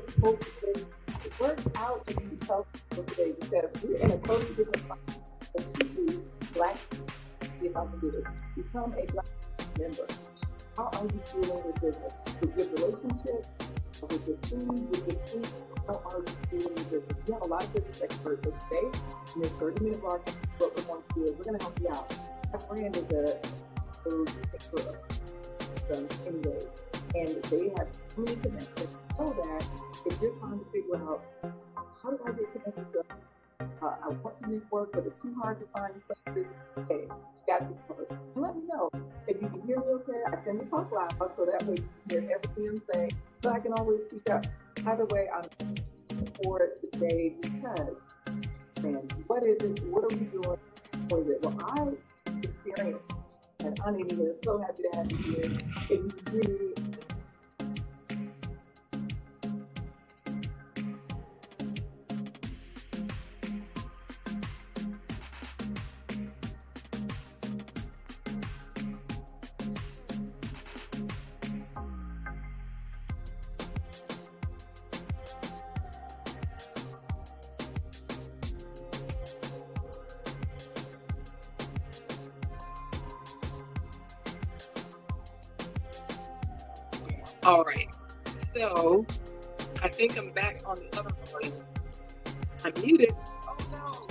just hope that it works out and you tell people today because we're in a totally different process to do Black, if I can do this, become a Black member. How are you feeling with business? With your relationship, with your food, with your sleep? How are you feeling with business? We have a lot of business experts, but today, in this 30-minute broadcast, what we're going to do is we're going to help you out. Our brand is a expert of them anyway, and they have so many connections so that if you're trying to figure out how do I get connected to I want to make work, but it's too hard to find places. Okay, you got this covered. And let me know if you can hear me okay. I send you talk loud so that way you can hear everything I'm saying. So I can always speak up. Either way, I'm for it today because, man, what is it? What are we doing? What is it? Well, I experienced, and I'm even so happy to have you here. If you really All right, so I think I'm back on the other line. I'm muted. Oh no,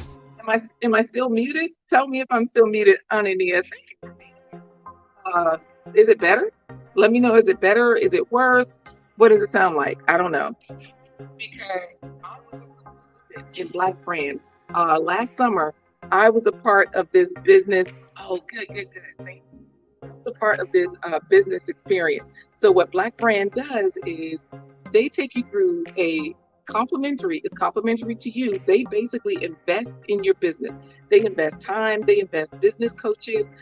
am I still muted? Tell me if I'm still muted, Anania. Thank you for me. Is it better? Let me know. Is it better? Is it worse? What does it sound like? I don't know. Because I was a participant in Black Brand. Last summer, I was a part of this business. Oh, good. Thank you. A part of this business experience. So what Black Brand does is they take you through it's complimentary to you. They basically invest in your business. They invest time, they invest business coaches.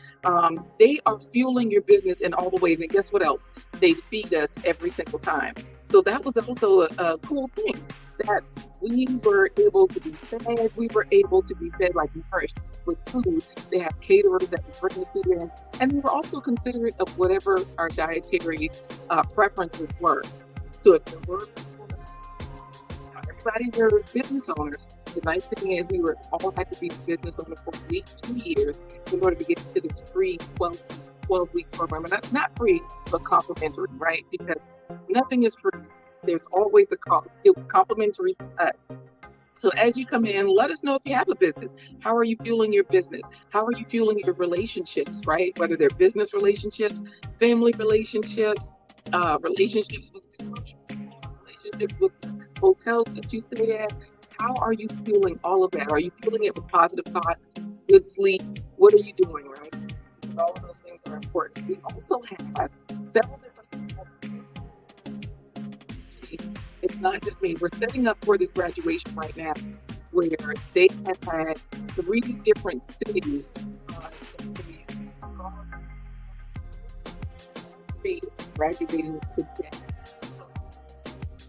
They are fueling your business in all the ways. And guess what else? They feed us every single time. So that was also a cool thing that we were able to be fed. We were able to be fed like nourished with food. They have caterers that would bring the food in. And we were also considerate of whatever our dietary preferences were. So if there were everybody were business owners, the nice thing is we were all had to be business owners for at least 2 years in order to get to this free 12-week program. And that's not free, but complimentary, right? Because nothing is free. There's always the cost. It was complimentary to us. So as you come in, let us know if you have a business. How are you fueling your business? How are you fueling your relationships, right? Whether they're business relationships, family relationships, relationships with hotels that you stay at. How are you fueling all of that? Are you fueling it with positive thoughts, good sleep? What are you doing, right? All of those things are important. We also have several different people. It's not just me. We're setting up for this graduation right now where they have had 3 different cities graduating today.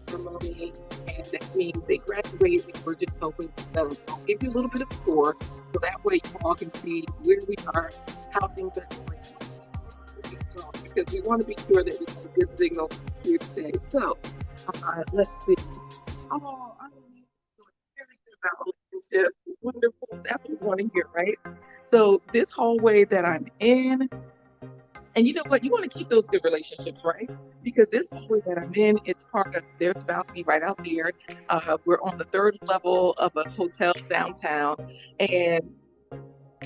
Ceremony, and that means they graduate and we're just hoping to I'll give you a little bit of score so that way you all can see where we are, how things are going, because we want to be sure that we have a good signal here today. So let's see. Oh, I'm feeling very good about relationship. Wonderful. That's what we want to hear, right? So this hallway that I'm in, and you know what? You want to keep those good relationships, right? Because this hallway that I'm in, it's part of, there's a balcony right out there. We're on the 3rd level of a hotel downtown. And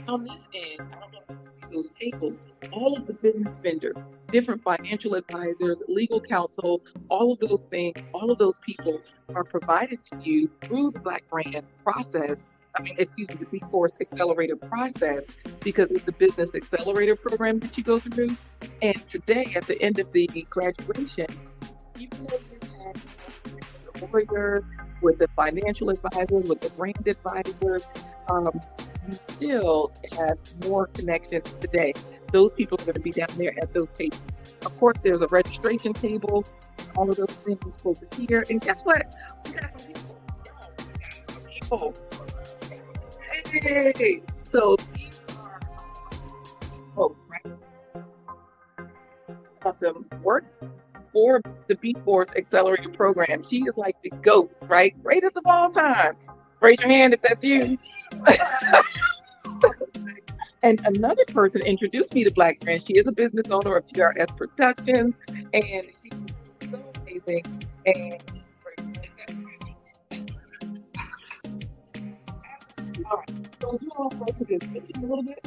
on this end, I don't know if you see those tables, all of the business vendors, different financial advisors, legal counsel, all of those things, all of those people are provided to you through the Black Brand process. The B-Force Accelerator process, because it's a business accelerator program that you go through. And today, at the end of the graduation, even though you have the lawyers, with the financial advisors, with the brand advisors, you still have more connections today. Those people are going to be down there at those tables. Of course, there's a registration table, all of those things over here. And guess what? We got some people. Hey, so these are folks, right? Of them works for the B-Force Accelerator program. She is like the GOAT, right? Greatest of all time. Raise your hand if that's you. And another person introduced me to Black Brand. She is a business owner of TRS Productions, and she's so amazing. And all right, so you all go to this a little bit.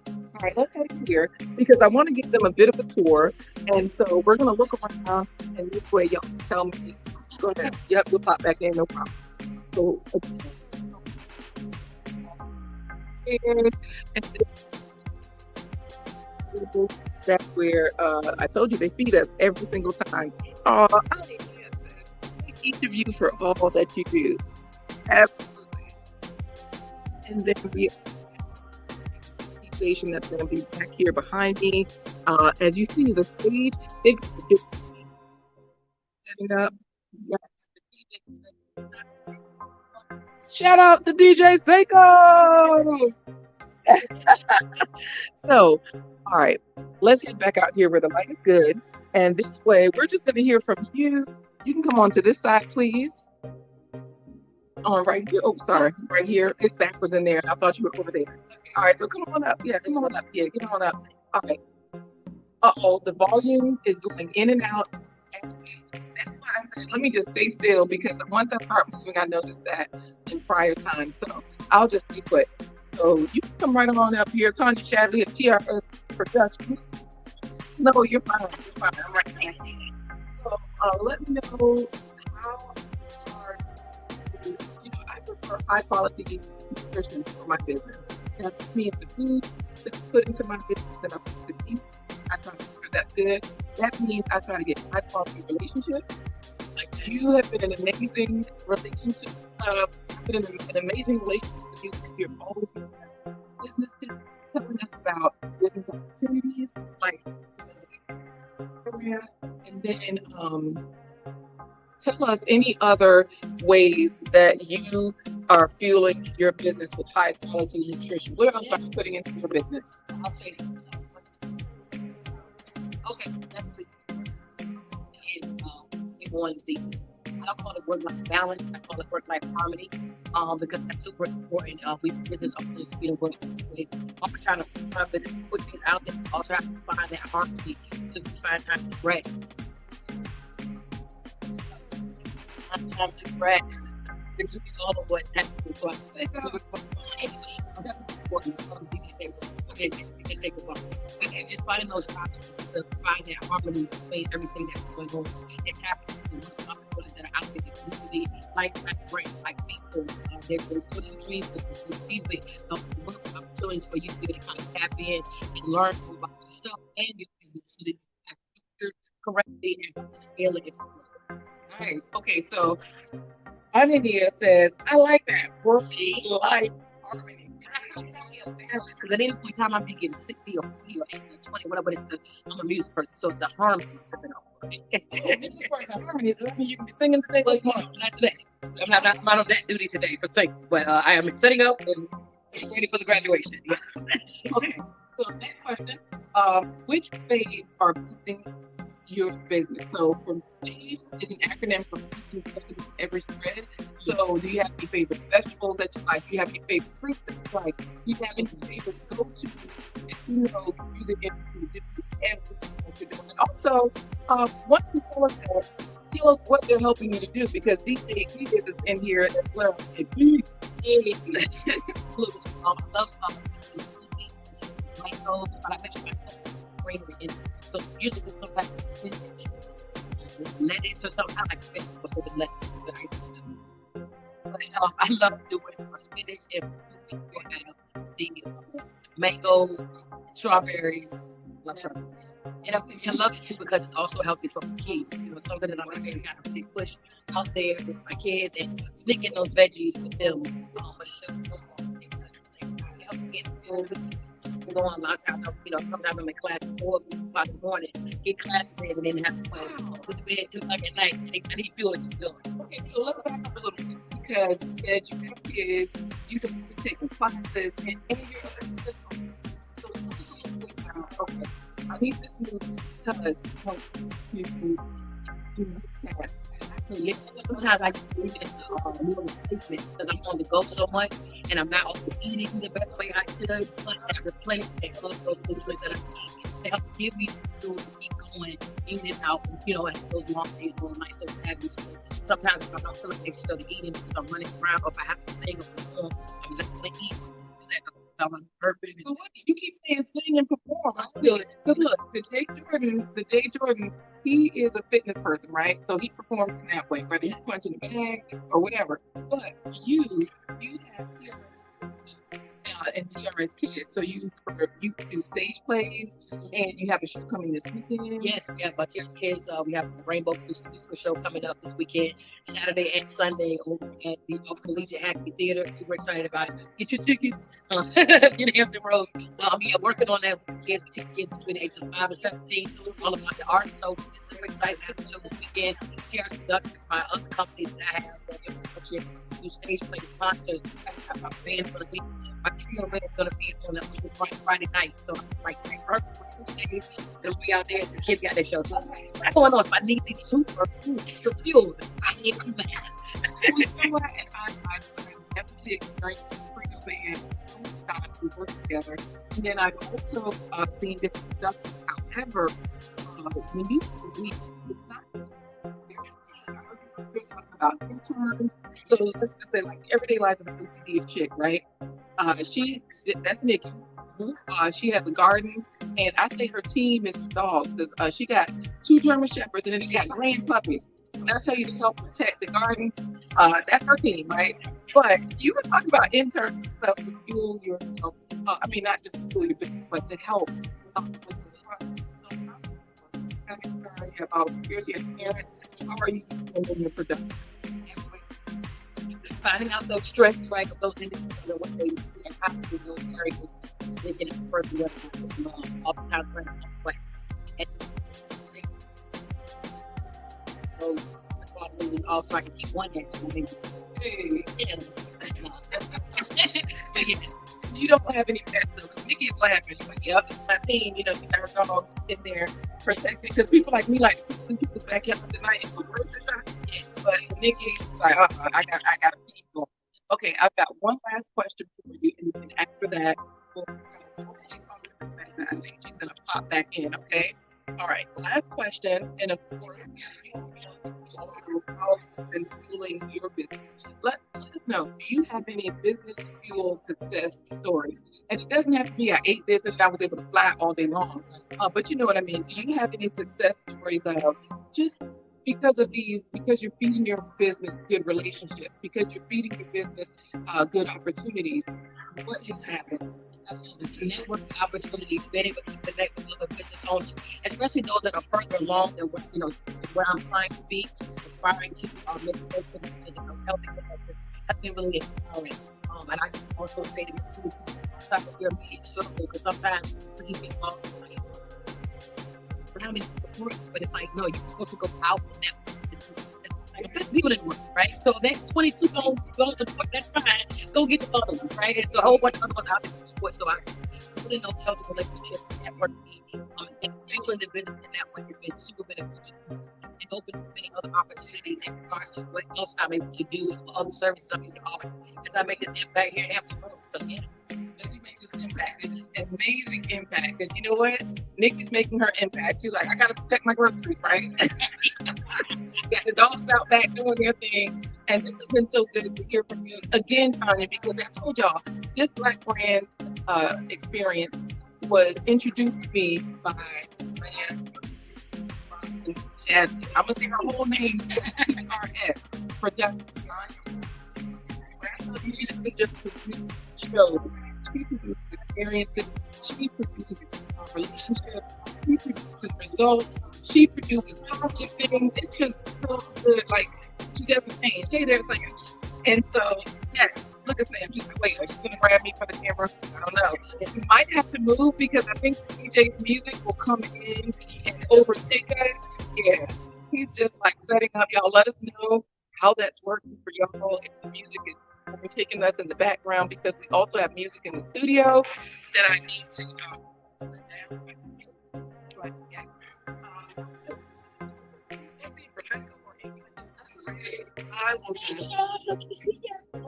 All right, let's head here because I want to give them a bit of a tour. And so we're going to look around, and this way y'all can tell me. Go ahead. Yep, we'll pop back in, no problem. So, and that's where I told you they feed us every single time. I thank each of you for all that you do. Absolutely. And then we station that's going to be back here behind me. As you see, the stage, big setting up. Yes, shout out to DJ Seiko. So, all right, let's head back out here where the light is good. And this way, we're just going to hear from you. You can come on to this side, please. On right here. Oh, sorry. Right here. It's backwards in there. I thought you were over there. All right, so come on up. Yeah, come on up. Yeah, get on up. All right. Uh-oh, the volume is going in and out. That's why I said, let me just stay still, because once I start moving, I noticed that in prior times. So I'll just be quick. So you can come right on up here. Tanya Chadley at TRS Productions. No, you're fine. You're fine. I'm right here. So let me know how I prefer high quality nutrition for my business. That means the food that's put into my business that I put to eat, I try to make sure that's good. That means I try to get high quality relationships. Like you have been an amazing relationship. Been an amazing relationship with you. You're always in business tips, telling us about business opportunities, like and then tell us any other ways that you are fueling your business with high quality nutrition. What else are you putting into your business? I'll say okay, definitely. And we want the I call it work-life balance. I call it work-life harmony, because that's super important. We business owners, we don't work ways. Always trying to put things out there. Also trying to find that harmony to find time to rest. Time to rest. It's all of what happens. So I say, that's important. And just finding those times to find that harmony between everything that's going on. It's happening to opportunities that are out there in the community, like brand, like people. They're putting dreams with music. So one of the opportunities for you to be able to kind of tap in and learn more about yourself and your business so that you can structure correctly and scale it. Nice. Okay, so Anya says, I like that work-life harmony. Because at any point in time, I'm getting 60 or 40 or 80 or 20, whatever it is. I'm a music person, so it's the harmony. Music person, harmony. Does that mean you can be singing today? Well, that's that. I'm not on that duty today for sake, but I am setting up and getting ready for the graduation. Yes. Okay. So next question: which FAVES are boosting your business? So for FAVES is an acronym for fruits and vegetables every spread. So do you have any favorite vegetables that you like? Do you have any favorite fruits that you like? Do you have any favorite go-to that you know you the industry do everything that you're doing? And also, once you tell us what they're helping you to do, because DJ is in here as well. And please, I love mangoes, but I bet you greenery in it. So usually some type of spinach, lettuce or something. I like spinach before the lettuce. But I love doing spinach and have the mangoes, strawberries. Love strawberries. And I love it too because it's also healthy for my kids. Something that I'm going to kind of really push out there with my kids and sneak in those veggies with them. But it's still go on a lot of times, sometimes I'm in class at 4 o'clock in the morning, get classes in, and then have to go to bed 2 o'clock at night. I need to feel what you're doing. Okay, so let's back up a little bit because you said you have kids, you said you're taking classes, and you're so okay. I need this move because it helps to do multitask. So, yeah, sometimes I just leave it in the meal replacement because I'm on the go so much and I'm not always eating the best way I could, but I replenish that those nutrients that I need to help give me the fuel to keep going, eating it out, you know, and those long days, those nights, those habits. Sometimes if I don't feel like I should be eating because I'm running around, or if I have to sing or perform, I'm just going to eat. I'm perfect. So what you keep saying sing and perform? I feel it. Because look, the Jay Jordan, he is a fitness person, right? So he performs in that way, whether he's punching a bag or whatever. But you have and TRS Kids. So you do stage plays, and you have a show coming this weekend. Yes, we have TRS Kids. We have the Rainbow Musical Show coming up this weekend, Saturday and Sunday over at the Collegiate Academy Theater. Super excited about it. Get your tickets. Get Hampton Roads. We are working on that with kids. We teach kids between the ages of 5 and 17 all about the art. So we're just super excited to have the show this weekend. TRS Productions is my other company that I have do stage plays, concerts. I have my band for the week. My trio band is going to be on the Friday night. So like it'll be out there. The kids got their show. So I don't know if I need these super fuel. I need them back. I have a chick during the trio band. Sometimes we work together. And then I've also seen different stuff. However, when you it's not about interns. So let's just say like everyday life of an OCD chick, right? That's Nikki. She has a garden, and I say her team is dogs because she got 2 German Shepherds and then you got grand puppies. And I tell you to help protect the garden. That's her team, right? But you were talking about interns and stuff to fuel your, not just to fuel your business, but to help with this process. So you have volunteers, you have parents. How are you doing your production? Finding out those strengths, right, of those individuals and what they do and how to do those areas. They can express what oftentimes very complex. And so the possibility is also I can keep one hand. Yeah. But yeah, you don't have any pets though. Nikki is laughing. She's like, yep, it's my team. You know, you got her dogs in there protected. Because people like me like in people's backyard tonight and go grocery shopping. But Nikki's like, I got to keep going. Okay, I've got one last question for you, and then after that, I think she's gonna pop back in. Okay. All right. Last question, and of course, how you've been fueling your business. Let us know. Do you have any business fuel success stories? And it doesn't have to be I ate this and I was able to fly all day long. But you know what I mean. Do you have any success stories of just because you're feeding your business good relationships, because you're feeding your business good opportunities? What has happened? Absolutely. Networking opportunities, being able to connect with other business owners, especially those that are further along than where I'm trying to be, aspiring to make the most of the business, helping them with this. That's been really empowering. And I also say to outside of your immediate circle, because sometimes we can be involved in surrounding support, but it's like, no, you're supposed to go out and network. Like 50 people didn't work, right? So that 22 don't support, that's fine. Go get the other ones, right? And so a whole bunch of other ones out there to support. So I put in those healthy relationships, networking, and building the business and network has been super beneficial and open many other opportunities in regards to what else I'm able to do and other services I'm able to offer as I make this impact here in Hampton Roads. So yeah. As you make this impact, it's an amazing impact. Because you know what? Nikki's making her impact. She's like, I gotta protect my groceries, right? Got the dogs out back doing their thing. And this has been so good to hear from you again, Tanya, because I told y'all this Black brand experience was introduced to me by brand Chef. I'm gonna say her whole name, TRS Production. She doesn't just produce shows. She produces experiences. She produces relationships. She produces results. She produces positive things. It's just so good. Like, she doesn't change. Hey there, second. And so, yeah, look at Sam. She's like, wait, are you going to grab me for the camera? I don't know. You might have to move because I think DJ's music will come in and overtake us. Yeah, he's just like setting up. Y'all let us know how that's working for y'all. If the music is overtaking us in the background, because we also have music in the studio that I need to I will do.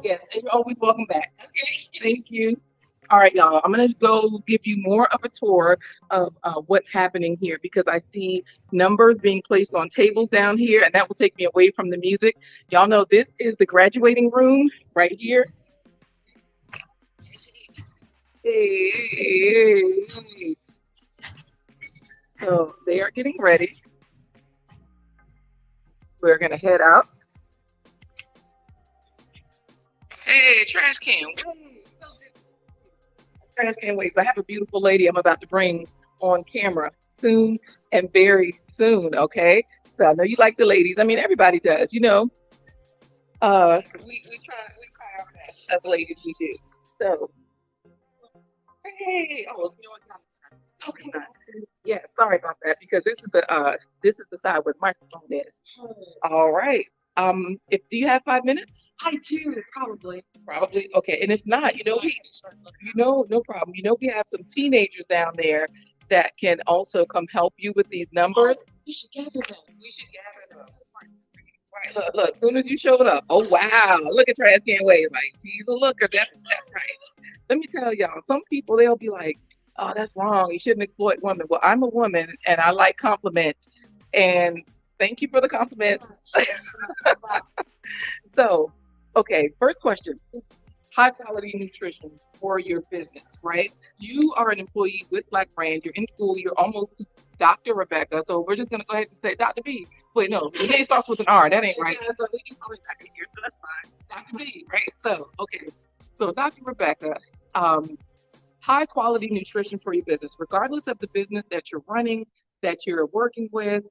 Yes, and you're always welcome back. Okay. Thank you. All right, y'all. I'm gonna go give you more of a tour of what's happening here because I see numbers being placed on tables down here, and that will take me away from the music. Y'all know this is the graduating room right here. Hey. So they are getting ready. We're gonna head out. Hey, trash can. Trash can waves. I have a beautiful lady I'm about to bring on camera soon and very soon. Okay. So I know you like the ladies. I mean, everybody does, you know. We try our best as ladies. We do. So hey, oh, you know what? Okay. Yeah, sorry about that because this is the side where the microphone is. All right. If do you have 5 minutes? I do, probably. Probably. Okay. And if not, no problem. We have some teenagers down there that can also come help you with these numbers. We should gather them. Right. Look. As soon as you showed up, oh wow! Look at Trash Can Waves. Like he's a looker. That's right. Let me tell y'all. Some people they'll be like, "Oh, that's wrong. You shouldn't exploit women." Well, I'm a woman and I like compliments. And thank you for the compliments. So, okay, first question. High quality nutrition for your business, right? You are an employee with Black Brand. You're in school. You're almost Dr. Rebecca. So we're just going to go ahead and say Dr. B. Wait, no, the name starts with an R. That ain't right. Yeah, so we can call it back in here, so that's fine. Dr. B, right? So, okay. So, Dr. Rebecca, high quality nutrition for your business, regardless of the business that you're running, that you're working with.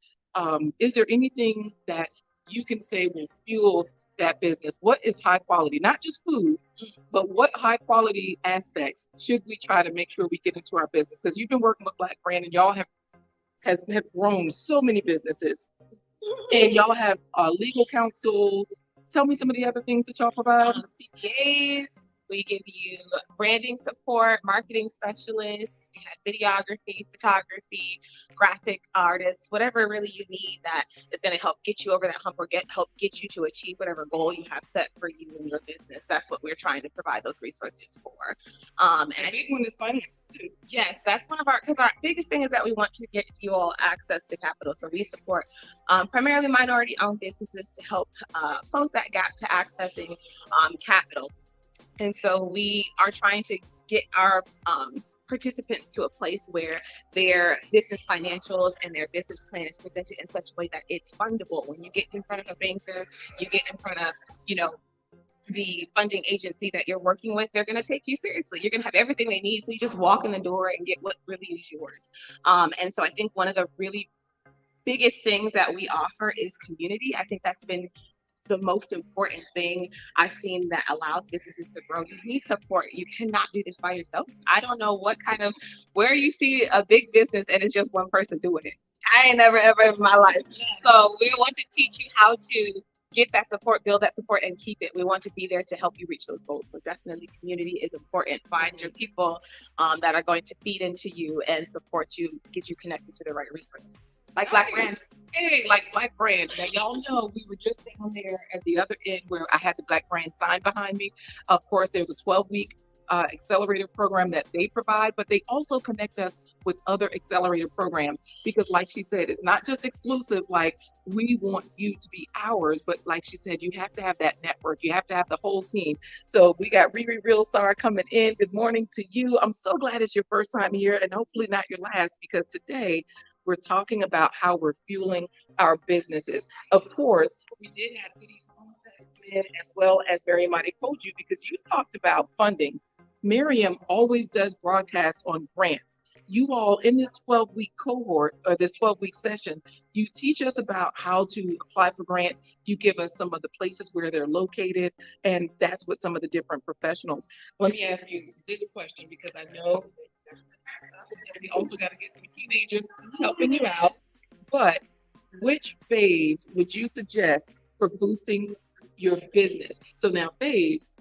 Is there anything that you can say will fuel that business? What is high quality? Not just food, but what high quality aspects should we try to make sure we get into our business? Because you've been working with Black Brand and y'all have grown so many businesses, and y'all have legal counsel. Tell me some of the other things that y'all provide. CPAs. We give you branding support, marketing specialists, we have videography, photography, graphic artists, whatever really you need that is going to help get you over that hump or help get you to achieve whatever goal you have set for you in your business. That's what we're trying to provide those resources for. And a big one is finances too. Yes, that's one of because our biggest thing is that we want to get you all access to capital. So we support primarily minority-owned businesses to help close that gap to accessing capital. And so we are trying to get our participants to a place where their business financials and their business plan is presented in such a way that it's fundable. When you get in front of a banker, you get in front of, the funding agency that you're working with, they're going to take you seriously. You're going to have everything they need. So you just walk in the door and get what really is yours. And so I think one of the really biggest things that we offer is community. I think that's been the most important thing I've seen that allows businesses to grow. You need support. You cannot do this by yourself. I don't know where you see a big business and it's just one person doing it. I ain't never, ever in my life. So we want to teach you how to get that support, build that support, and keep it. We want to be there to help you reach those goals. So definitely community is important. Find your people that are going to feed into you and support you, get you connected to the right resources. Like Black Brand. Hey, like Black Brand. Now, y'all know we were just down there at the other end where I had the Black Brand sign behind me. Of course, there's a 12-week accelerator program that they provide, but they also connect us with other accelerator programs because, like she said, it's not just exclusive. Like, we want you to be ours, but like she said, you have to have that network. You have to have the whole team. So we got Riri Real Star coming in. Good morning to you. I'm so glad it's your first time here and hopefully not your last, because today we're talking about how we're fueling our businesses. Of course, we did have goodies on set as well as Miriam already told you, because you talked about funding. Miriam always does broadcasts on grants. You all in this 12-week cohort or this 12-week session, you teach us about how to apply for grants. You give us some of the places where they're located, and that's what some of the different professionals. Let me ask you this question, because I know we also got to get some teenagers helping you out. But which FAVES would you suggest for boosting your business? So now FAVES,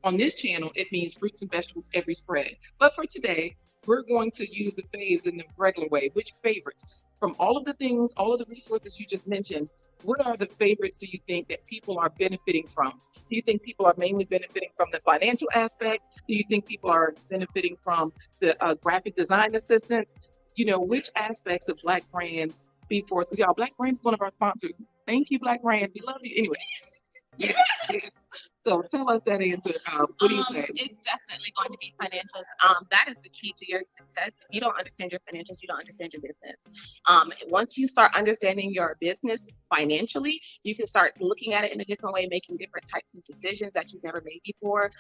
on this channel, it means fruits and vegetables every spread. But for today, we're going to use the FAVES in the regular way. Which favorites? From all of the things, all of the resources you just mentioned, what are the favorites do you think that people are benefiting from? Do you think people are mainly benefiting from the financial aspects? Do you think people are benefiting from the graphic design assistance? You know, which aspects of Black Brands, B-Force, because y'all, Black Brand is one of our sponsors. Thank you, Black Brand. We love you. Anyway, yes, yes. So tell us that answer. What do you say? It's definitely going to be financials. That is the key to your success. If you don't understand your financials, you don't understand your business. Once you start understanding your business financially, you can start looking at it in a different way, making different types of decisions that you've never made before.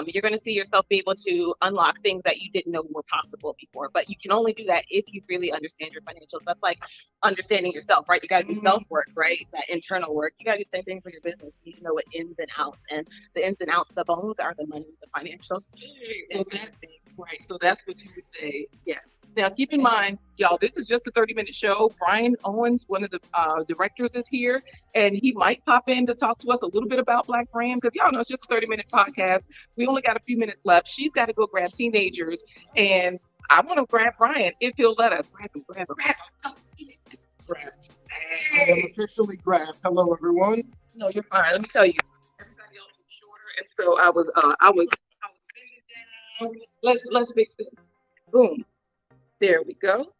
You're going to see yourself be able to unlock things that you didn't know were possible before. But you can only do that if you really understand your financials. That's like understanding yourself, right? You got to do self work, right? That internal work. You got to do the same thing for your business. You need to know what ins and outs, and the ins and outs, the bones are the money, the financials. So that's right. So that's what you would say. Yes. Now, keep in mind, y'all, this is just a 30-minute show. Brian Owens, one of the directors, is here, and he might pop in to talk to us a little bit about Black Brand, because y'all know it's just a 30-minute podcast. We only got a few minutes left. She's got to go grab teenagers, and I want to grab Brian if he'll let us. Grab him. Grab. I am officially grabbed. Hello, everyone. No, you're fine. Let me tell you, everybody else is shorter, and so I was bending down. Let's fix this. Boom. There we go.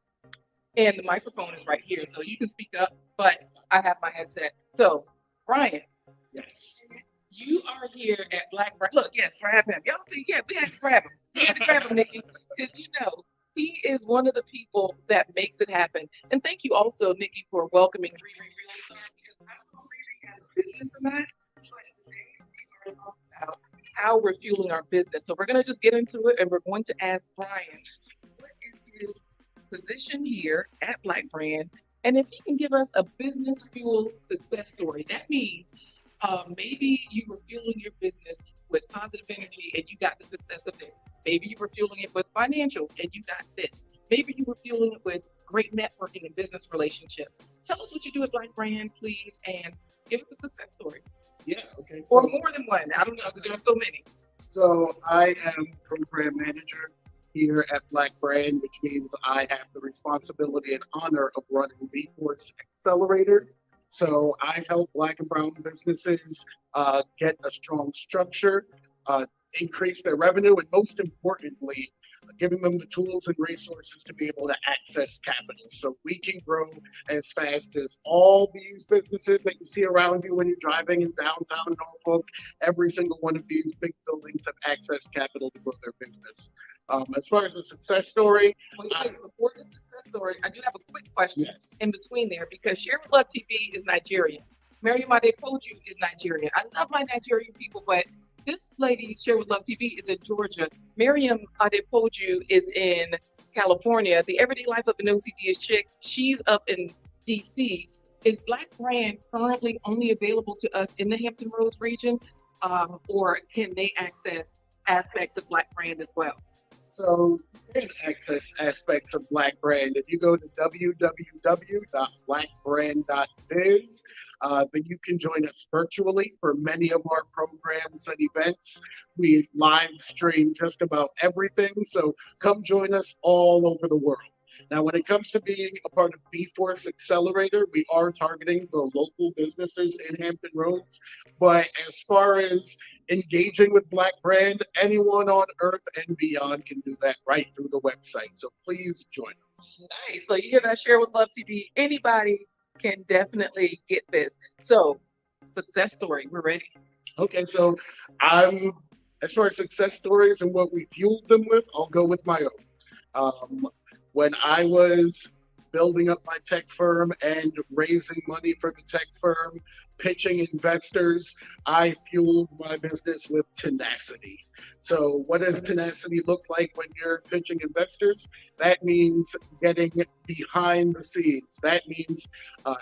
And the microphone is right here, so you can speak up, but I have my headset. So, Brian. Yes. You are here at Black Brand. Look, yes, grab him. Y'all see, yeah, we had to grab him. We had to grab him, Nikki, because you know, he is one of the people that makes it happen. And thank you also, Nikki, for welcoming Riri Real Estate, because I don't know if Riri has business or not, but today we are talking about how we're fueling our business. So we're going to just get into it, and we're going to ask Brian, what is his position here at Black Brand, and if he can give us a business fuel success story. That means maybe you were fueling your business with positive energy and you got the success of this. Maybe you were fueling it with financials and you got this. Maybe you were fueling it with great networking and business relationships. Tell us what you do at Black Brand, please, and give us a success story. Yeah, okay. Or more than one. I don't know, because there are so many. So I am program manager here at Black Brand, which means I have the responsibility and honor of running B-Force Accelerator. So I help Black and brown businesses get a strong structure, increase their revenue, and most importantly, giving them the tools and resources to be able to access capital so we can grow as fast as all these businesses that you see around you when you're driving in downtown Norfolk. Every single one of these big buildings have access capital to grow their business. As far as the success story, Before the success story, I do have a quick question in between there, because Share with Love TV is Nigerian. Miriam Adepoju is Nigerian. I love my Nigerian people, but this lady, Share with Love TV, is in Georgia. Miriam Adepoju is in California. The Everyday Life of an OCD is chick. She's up in DC. Is Black Brand currently only available to us in the Hampton Roads region, or can they access aspects of Black Brand as well? So you can access aspects of Black Brand. If you go to www.blackbrand.biz, then you can join us virtually for many of our programs and events. We live stream just about everything, so come join us all over the world. Now, when it comes to being a part of B-Force Accelerator, we are targeting the local businesses in Hampton Roads. But as far as engaging with Black Brand, anyone on earth and beyond can do that right through the website. So please join us. Nice. So you hear that? Share with Love TV. Anybody can definitely get this. So success story. We're ready. Okay, so as far as success stories and what we fueled them with, I'll go with my own. When I was building up my tech firm and raising money for the tech firm, pitching investors, I fueled my business with tenacity. So what does tenacity look like when you're pitching investors? That means getting behind the scenes. That means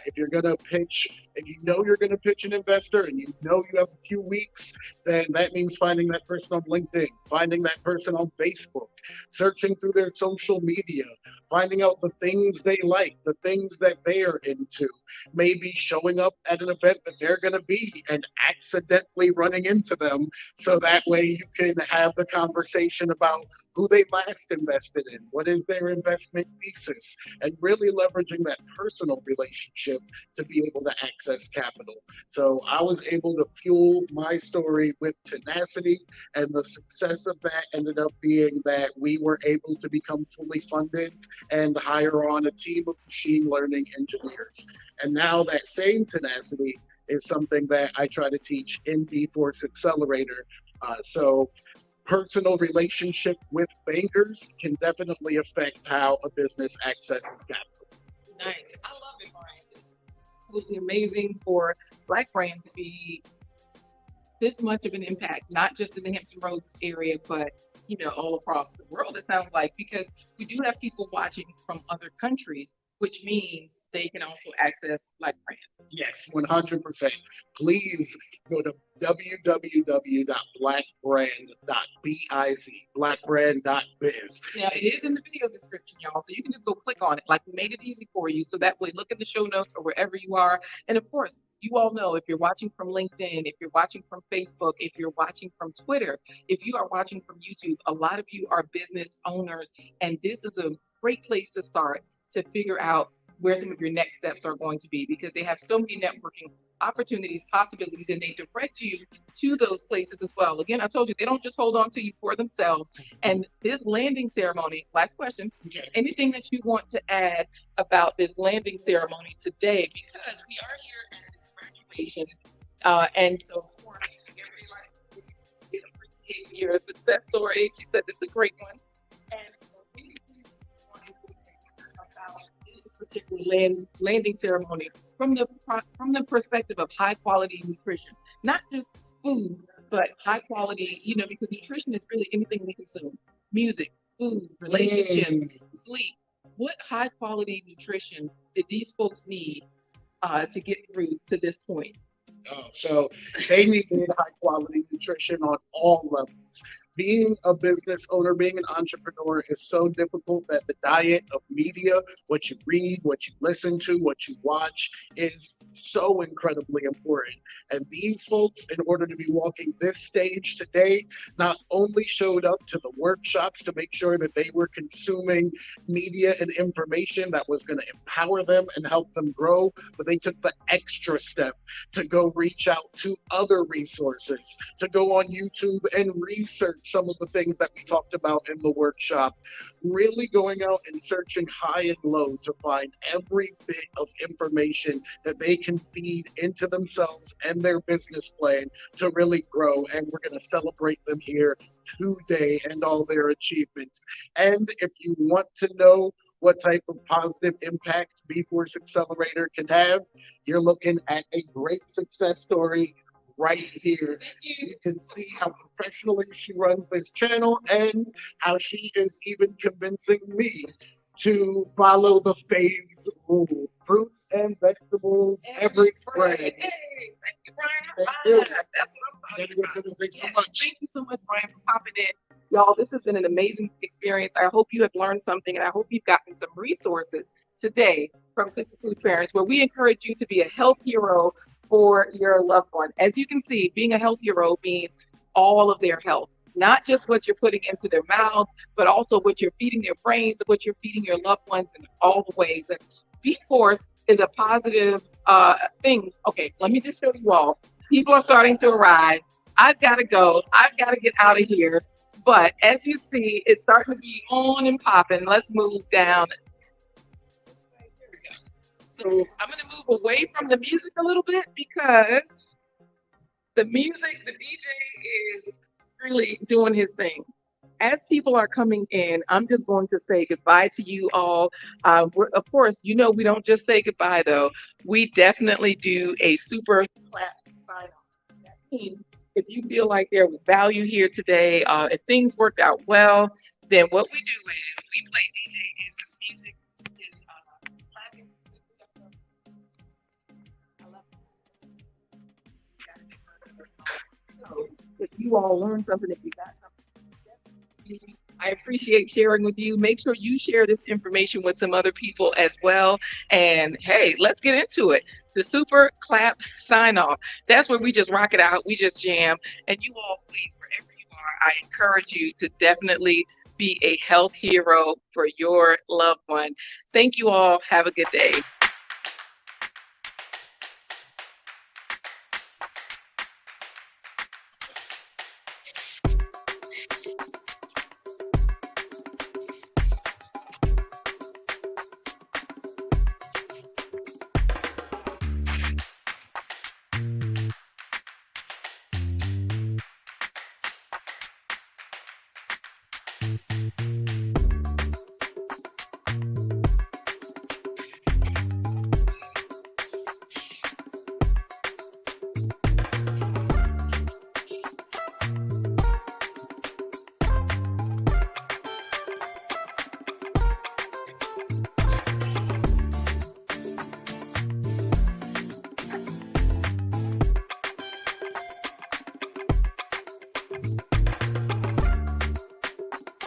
if you're going to pitch, if you know you're going to pitch an investor and you know you have a few weeks, then that means finding that person on LinkedIn, finding that person on Facebook, searching through their social media, finding out the things they like, the things that they are into, maybe showing up at an event that they're going to be and accidentally running into them, so that way you can can have the conversation about who they last invested in, what is their investment thesis, and really leveraging that personal relationship to be able to access capital. So I was able to fuel my story with tenacity, and the success of that ended up being that we were able to become fully funded and hire on a team of machine learning engineers. And now that same tenacity is something that I try to teach in B-Force Accelerator. So personal relationship with bankers can definitely affect how a business accesses capital. Nice. I love it, Brian. It's absolutely amazing for Black brands to be this much of an impact, not just in the Hampton Roads area, but all across the world, it sounds like, because we do have people watching from other countries, which means they can also access Black brands. Yes, 100%. Please go to www.blackbrand.biz, blackbrand.biz. Now, it is in the video description, y'all, so you can just go click on it. Like, we made it easy for you, so that way look at the show notes or wherever you are. And of course, you all know if you're watching from LinkedIn, if you're watching from Facebook, if you're watching from Twitter, if you are watching from YouTube, a lot of you are business owners, and this is a great place to start to figure out where some of your next steps are going to be, because they have so many networking opportunities, possibilities, and they direct you to those places as well. Again, I told you, they don't just hold on to you for themselves. And this landing ceremony, last question, anything that you want to add about this landing ceremony today, because we are here at this graduation. And so, of course, everybody appreciates your success story. She said it's a great one. And particular landing ceremony from the perspective of high quality nutrition, not just food, but high quality, because nutrition is really anything we consume: music, food, relationships, sleep. What high quality nutrition did these folks need to get through to this point? So they needed high quality nutrition on all levels. Being a business owner, being an entrepreneur is so difficult that the diet of media, what you read, what you listen to, what you watch, is so incredibly important. And these folks, in order to be walking this stage today, not only showed up to the workshops to make sure that they were consuming media and information that was going to empower them and help them grow, but they took the extra step to go reach out to other resources, to go on YouTube and research some of the things that we talked about in the workshop, really going out and searching high and low to find every bit of information that they can feed into themselves and their business plan to really grow. And we're going to celebrate them here today and all their achievements. And if you want to know what type of positive impact B-Force Accelerator can have, you're looking at a great success story right here. You can see how professionally she runs this channel and how she is even convincing me to follow the FAVES rule: fruits and vegetables every spread. Hey, thank you, Brian. Thank you. That's what I'm talking about. Thanks so much. Thank you so much, Brian, for popping in. Y'all, this has been an amazing experience. I hope you have learned something, and I hope you've gotten some resources today from Superfood Parents, where we encourage you to be a health hero for your loved one. As you can see, being a health hero means all of their health, not just what you're putting into their mouths, but also what you're feeding their brains, what you're feeding your loved ones in all the ways. And B-Force is a positive thing. Okay, let me just show you all. People are starting to arrive. I've got to go. I've got to get out of here. But as you see, it's starting to be on and popping. Let's move down. So I'm going to move away from the music a little bit, because the music, the DJ is really doing his thing. As people are coming in, I'm just going to say goodbye to you all. Of course, we don't just say goodbye, though. We definitely do a super clap sign off. That means if you feel like there was value here today, if things worked out well, then what we do is we play DJ Iz's music. So if you all learned something, if you got something, I appreciate sharing with you. Make sure you share this information with some other people as well. And hey, let's get into it. The super clap sign off. That's where we just rock it out. We just jam. And you all, please, wherever you are, are. I encourage you to definitely be a health hero for your loved one. Thank you all. Have a good day.